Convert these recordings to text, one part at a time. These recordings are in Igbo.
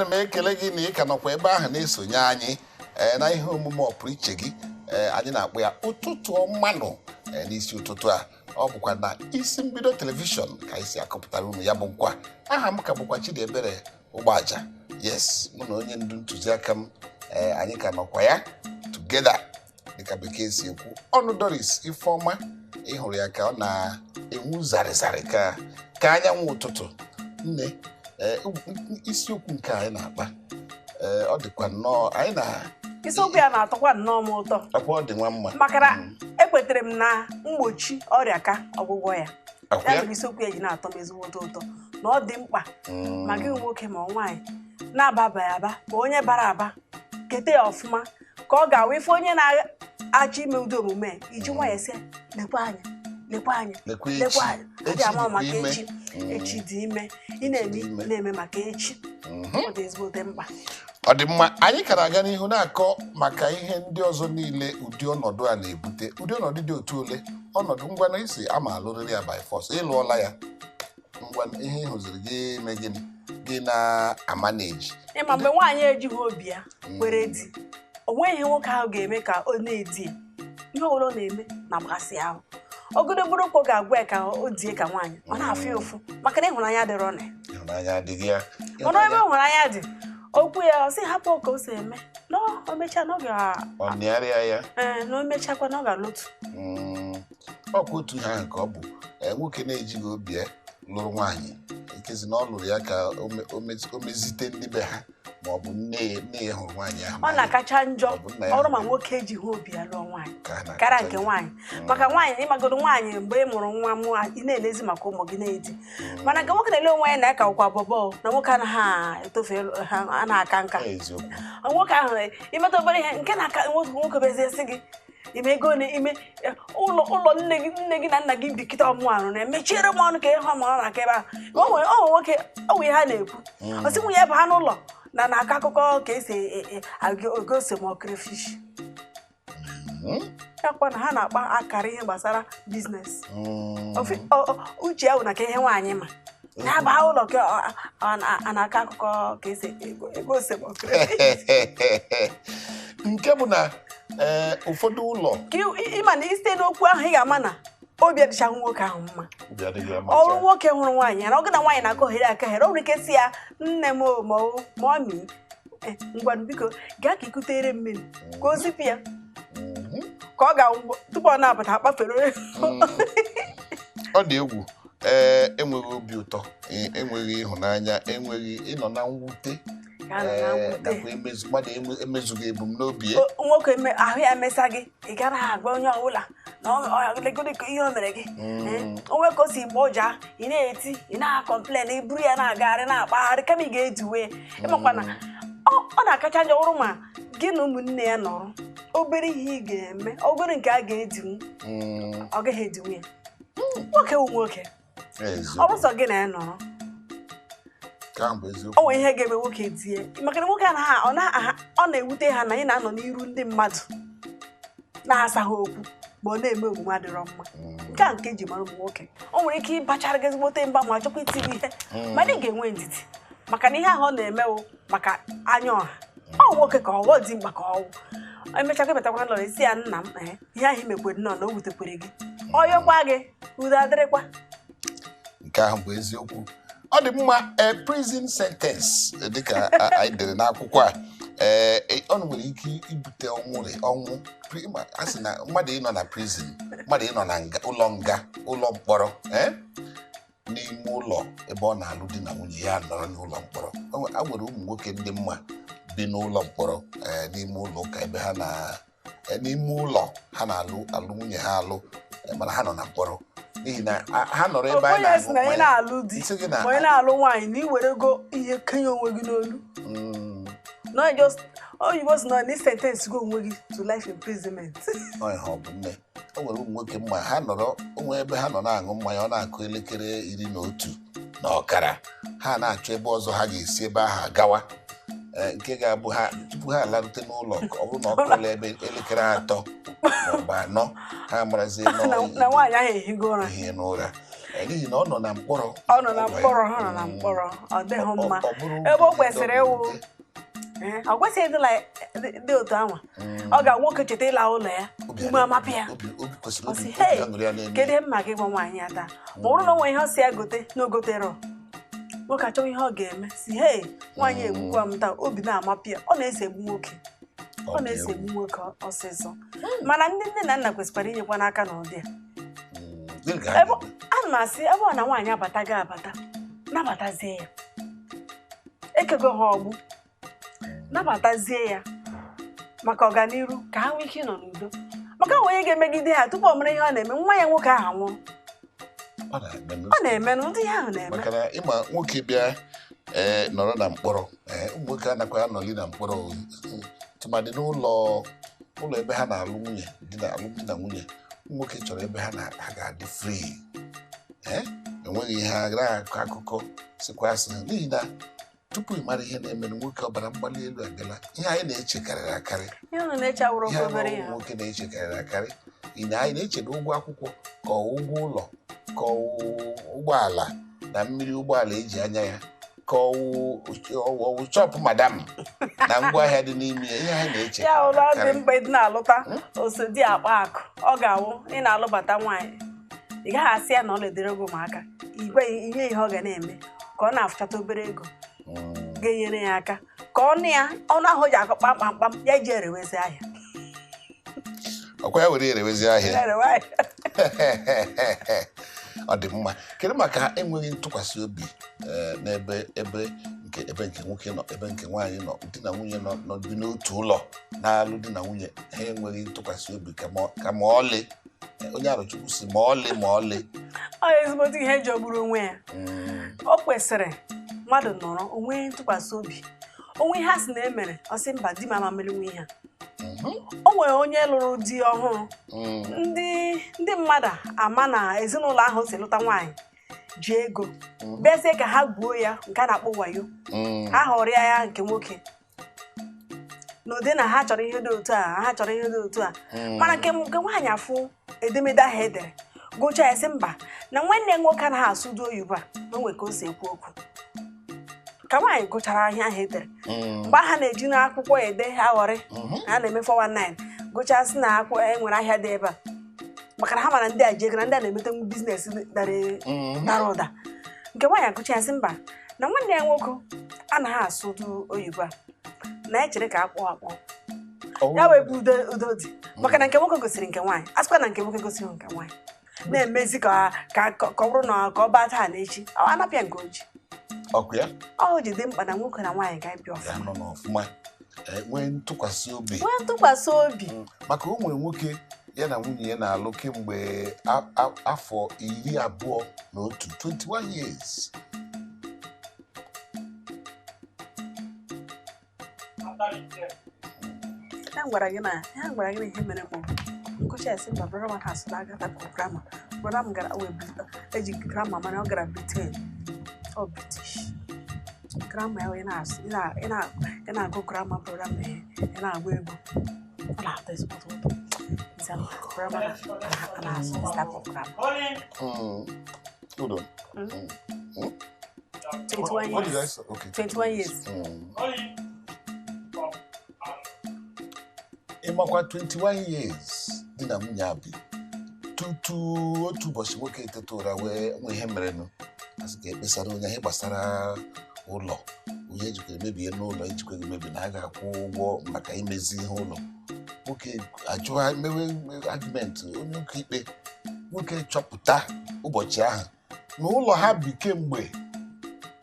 m ekele gị na ị ka nọkwa ebe ahụ na-esonye anyị na ihe omume ọpụrụ iche gị anyị na-akpọ ya ụtụtụ ọmanụ n'isi ụtụtụ a ọ bụkwa na isi mbido telivishọn ka isi akọpụtara unu ya bụ nkwa aha m ka bụkwa Chidiebere Ụgbọaja yes mụ na onye ndu ntụziaka m anyị ka nọkwa ya together dịka bekee si ekwu ọnụ Doris Ifeọma ịhụrụ ya ka ọ na-enwu zarịzarị ka anyanwụ ụtụtụ nne isiokwu nke anyị na-akpa ọ dịkwa nnọọ anyị na isiokwu ya na-atọkwa nnọọ m ụtọ akwa ọ dị nwa mma maka ekwetere m na mgbochi ọrịa ka ọgwụgwọ ya ya bụ isiokwu ya ji na-atọ m ezigbo ụtọ na ọ dị mkpa ma gị nwoke ma nwaanyị na-ababaghị aba ma onye bara aba kete ya ọfụma ka ọ ga-awụ ife onye na-achọ ime ụdị omume iji nwayọọ sị lekwa anya adị ama maka echi dị ime ị na-eme maka echi ọ dị ezigbo mkpa ọ dị mma anyị kara aga n'ihu na-akọ maka ihe ndị ọzọ niile ụdị ọnọdụ a na-ebute ụdị ọnọdụ dị otu ole ọnọdụ ngwa na isi ama alụrịrị ya by force ịlụọla ya ngwa ihe ị hụziri gị eme gị na-amaneji ịma mgbe nwaanyị ejighị obi ya were di o nweghị nwoke ahụ ga-eme ka ọ na-edi ihe ọbụla ọ na-eme na mmasị ahụ ogodo bụrụkwa ga-agwa ya ka o die ka nwaanyị ọ na-afụ ya ụfụ maka na ịhụnanya dịrọ na ịhụnanya adịghị ya ọnụ ebe ịhụnanya dị okwu ya ọ sị hapụ ka o si eme na o mechaa na ọ nịarịa ya na o mechakwa na ọ ga-alụtu ọkwa otu ihe ahụ ka ọ bụ nwoke na-ejighị obi ya lụrụ nwaanyị ekezi na ọ lụrụ ya ka o mezite ndị be ha ma ọ bụ nne ya hụrụ nwaanyị ahụ ọ na-akacha njọ ọrụ ma nwoke ejighị obi ya lụọ nwaanyị kara nke nwaanyị maka nwaanyị ịmagodo nwaanyị mgbe ị mụrụ nwa mụọ ị na-elezi maka ụmụ gị na-edi mana nke nwoke na-ele onwe ya na ya ka ụkwa bọbọ na nwoke anaghị etofe ha a na-aka nka nwoke ahụ imeta obere ihe nke na-aka nwoke beziesi gị ime ego ime ụlọ nne gị na nna gị bikịta ọmụ arụ na-emechiere m ọnụ ka ịhụ ma ọ na-aka ebe ahụ ọ nwoke ọ nwee ha na-ekwu ọsị nwunye ebe ha n'ụlọ na-akọ akụkọ ka esi agose ma crayfish yakwa na ha na-akpa akara ihe gbasara biznes uche ya bụ na ka ihe nwaanyị ma na-aba ụlọ ka a na-akọ akụkọ ka esi egose ma crayfish nke bụ na ụfọdụ ụlọ ịma na isite n'okwu ahụ ị ga-ama na obi adịcha nwoke ahụ mma ọrụ nwoke hụrụ nwaanyị ya na ọgụ na nwaanyị na-akọghere akọghere ọrụ ike si ya nne m ma ọmị ngwa biko gaa ka ikutere mmiri ka o zipụ ya ka ọ ga tupu ọ na-abata akpafere ọ dị egwu enweghị obi ụtọ enweghị ịhụnanya enweghị ịnọ na mwute mmadụ emezughị ebumnobi ya nwoke ahụ ya emesa gị ị gara agwa onye ọbụla na legodi ihe o mere gị onwe ka o si gba ụja ị na-eti ị na-akọmplen iburu ya na-agagharị na-akpagharị kama ị ga-ediwe ịmakwa na ọ na-akacha njọ ọrụ ma gị na ụmụnne ya nọrọ obere ihe ị ga-eme obere nke a ga-edinwu ọ gaghị edinwu ya nwoke wụ nwoke ọ bụ sọ gị na ya nọrọ o nwere ihe ga-eme nwoke die maka na nwoke ọ na-ewute ha na ị na-anọ n'iru ndị mmadụ na-asa ha okwu ma ọ na-eme omume adịrọ mma nke a nke ji mara ụmụ nwoke o nwere ike ịbachara gị ezigbote mba ma chọkwa itinye ihe mana ị ga-enwe ndidi maka na ihe ahụ ọ na-emewo maka anya ọha ọ nwoke ka ọghọ dị mkpa ka ọwụ emechaa gịbatakwa nọrọ isi ya nna m ihe ahụ imekwere nnọọ na o wutekwere gị ọ yọkwa gị udo adịrịkwa nke ahụ bụ eziokwu ọ dị mma prison sentence dịka anyị dere n'akwụkwọ a ọ nwere ike ibute ọnwụ a sị na mmadụ ịnọ na prison mmadụ ịnọ na ụlọ mkpọrọ n'ime ụlọ ebe ọ na-alụ di na nwunye ya nọrọ n'ụlọ mkpọrọ a nwere ụmụ nwoke ndị mma bi n'ụlọ mkpọrọ n'ime ụlọ ụka ebe n'ime ụlọ ha na-alụ nwunye ha alụ mana ha nọ na mkpọrọ n'ihi na ha nọrọ ebe a na-alụ di ma onye na-alụ nwaanyị na iwere ego ihe kenye onwe gị n'olu oyibo si na ndị sentensị gị onwe gị to life imprisonment ọ bụ nne o nwere ụmụ nwoke mma ha nọrọ onwe ebe ha nọ na-aṅụ mmanya ọ na-akụ elekere 11:10 ha na-achọ ebe ọzọ ha ga-esi ebe ahụ agawa nke ga-abụ ha tupu ha alarute n'ụlọ ọ bụrụ na ọ kụla ebe elekere 3 maọbụ 4 ha marazie na nwaanyị ahụ ehigo ụra ihe n'ụra n'ihi na ọ nọ na mkpọrọ ha nọ na mkpọrọ ọ dịghị mma ebe o kwesịrị ịwụ ọ kwesịghị dị otu anwa ọ ga-nwoke cheta ịla ụlọ ya ume amapị ya ọsị hei kedu ihe mma gị gwa nwaanyị ya taa ma ọ bụrụ na onwe ihe ọ si ya gote na ogotere nwoke achọghị ihe ọ ga-eme si hei nwaanyị egbukwa m taa obi na-amapị ya ọ na-esegbu nwoke ọsịsọ mana ndị nne na nna kwesịkwara inyekwa n'aka n'ụdị a ana m asị ebe ọ na nwaanyị abataghị abata nabatazie ya ekego ha ọgbụ nabatazie ya maka ọganiru ka ha nwee ike ịnọ n'udo maka onye ga-emegide ha tupu ọ mere ihe ọ na-eme nwa ya nwoke ahụ nwụrụ ọ na-eme n'ụdị ihe ahụ na-eme maka na ịma nwoke bịa nọrọ na mkpọrọ ụmụ nwoke anakwa anọli na mkpọrọ tụmadị n'ụlọ ebe ha na-alụ nwunye alụmdi na nwunye nwoke chọrọ ebe ha ga-adị free enweghị ihe agaghị akọ akụkọ sikwa asị n'ihi na tupu ị mara ihe na-eme nwoke ọbara mgbali elu abịala ihe anyị na-echekarịrị akarị nwoke na-echekarịrị akarị anyị na-eche na ụgwọ akwụkwọ ka ụgwọ ụlọ ka ụgbọala na mmiri ụgbọala eji anya ya ka ọwụ chọpụ madam na ngwaahịa dị n'ime ihe anyị na-eche ya ụlọ dị mkpa ịdị na-alụta osodi akpa akụ ọ ga-awụ ị na-alụbata nwaanyị ị gaghị asị ya na ọ na-edere ego ụmụaka igwe ihe ọ ga na-eme ka ọ na-afụchata obere ego ga-enyere ya aka ka ọnụ ahụ ji akọ kpamkpam ya ji erewezi ahịa ọkwa ya were erewezi ahịa ọ dị mma kedu maka enweghị ntụkwasị obi n'ebe nke nwoke nọ ebe nke nwaanyị nọ di na nwunye nọ bi n'otu ụlọ na-alụ di na nwunye ha enweghị ntụkwasị obi ka ma ọlị onye Arọchukwu si ma ọlị ọ ezigbote ihe jọgburu onwe ya o kwesịrị mmadụ nọrọ onwe ntụkwasị obi onwe ihe a sị na emere ọ sị mba di m amameli nwe ihe o nwere onye lụrụ di ọhụrụ ndị mmadụ ama na ezinụlọ ahụ si lụta nwaanyị ji ego bezie ka ha gbuo ya nke a na-akpọ wayo ha họrịa ya nke nwoke n'ụdị na ha chọrọ ihe dị otu a mana nke nwaanyị afụ edemede ahụ edere gụchaa ya sị mba na nwanne nwoke anaghị asụdo oyibo a na onwe ka o si ekwu okwu ka nwaanyị gụchara ahịa ahụ edere mgbe ha na-eji n'akwụkwọ ede ha ghọrị ha na-eme 419 gụchasị na enwere ahịa dị ebe a maka na ha mara ndị a ji ego na ndị a na-emete biznes dara ụda nke nwaanyị agụcha ya sị mba na nwanne ya nwoke anaghị asụdo oyibo a na-echere ka akpọ ya wee bụ udo dị maka na nke nwoke gosiri nke nwaanyị asịkwa na nke nwoke gosiri nke nwaanyị na-emezi ka ọ bụrụ na ka ọ baa taa na echi ọ anapịa nke oji ọ ji dị mkpa na nwoke na nwaanyị ga-abịa ọfụma nwee ntụkwasị obi maka o nwere nwoke ya na nwunye ya na-alụ kemgbe afọ 21 21 years ya gwara gị na ihe mere m nkụcha esi mba brọda m ha sụrụ agata programa brọda m gara eji grama mana ọ gara Britain ọ British grama ya ị na-agụ grama brọda m ị na-agba egwu ọ na-atọ ezigbo ụtọ grama na-asụ type of grama 21 years ịmakwa 21 years dị na nwunye abị tutu otu ụbọchị nwoke eteta ụra wee nwee ihe merenụ asị ka ekpesara onye ihe gbasara ụlọ onye ejikwa emebie n'ụlọ ejikwa emebi na a ga-akwụ ụgwọ maka imezi ihe ụlọ nwoke ajụwa mewe argument onye ụka ikpe nwoke chọpụta ụbọchị ahụ na ụlọ ha bi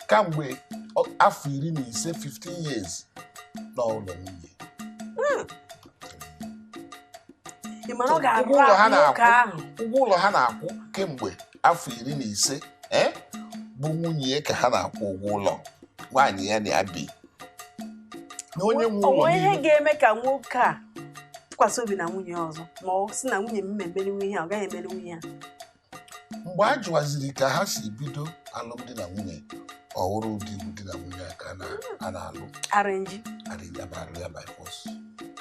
kamgbe afọ 15 15 years n'ụlọ nwunye ụgwọ ụlọ ha na-akwụ kemgbe afọ 15 bụ nwunye ka ha na-akwụ ụgwọ ụlọ nwaanyị ya na-abi na onye nwe ụlọ ihe ga-eme ka nwoke a tụkwasị obi na nwunye ọzọ ma ọ sị na nwunye m emeliwe ihe ọ gaghị emeli nwunye ya mgbe a jụwaziri ka ha si bido alụmdi na nwunye ọhụrụ ụdị na nwunye ka a na-alụ arịnji ya by force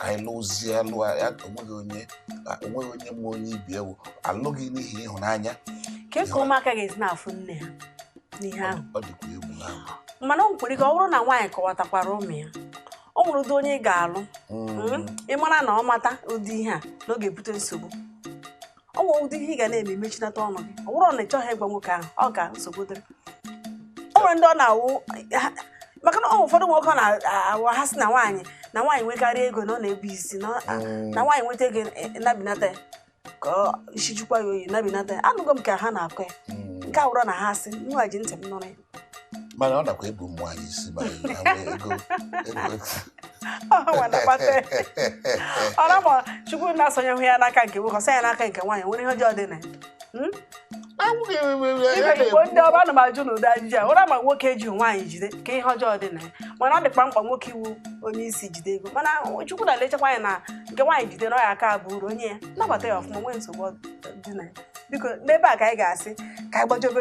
anyị lụzie onweghị onye ma onye ibi ewu alụghị n'ihi ịhụnanya ka ụmụaka ga-esi na-afụ nne ha n'ihe ahụ ọ dịkwa egwu n'ahụ. mana o nwekwara ike ọ bụrụ na nwaanyị kọwatakwara ụmụ ya ọ nwere ụdị onye ị ga-alụ ịmara na ọ mata ụdị ihe a na ọ ga-ebute nsogbu ọ nwere ụdị ihe ị ga na-eme mechinata ọnụ gị ọ bụrụ na ị chọghị ịgwa nwoke ahụ ọ ka nsogbu dịrị o nwere ndị ọ na-awụ maka na ụfọdụ nwoke na-awụ ha sị na nwaanyị nwekarịa ego na ọ na-ebu isi na nwaanyị nweta ego nabinata ya ka isi jikwa ya oyi nabinata ya anụgo m ka ha na-akọ ya nke a wụrụ na ha sị nwa ji ntị m nụrụ ya mana ọ nakwa ebu nwaanyị isi ma ego ọra ma Chukwu na-asonye hụ ya n'aka nke nwoke ọsọ ya n'aka nke nwaanyị nwere ihe ọjọọ dị na ya igbo ndị ọba na majụ na ụdị ajụjụ a ụra ma nwoke ji nwaanyị jide ka ihe ọjọọ dị na ya mana ọ dịkwa mkpa nwoke iwu onye isi jide ego mana Chukwu na-elechakwa anyị na nke nwaanyị jide na ọ ya aka bụ uru onye ya nabata ya ọfụma nwee nsogbu dị na ya biko n'ebe a ka anyị ga-asị ka anyị gbajobe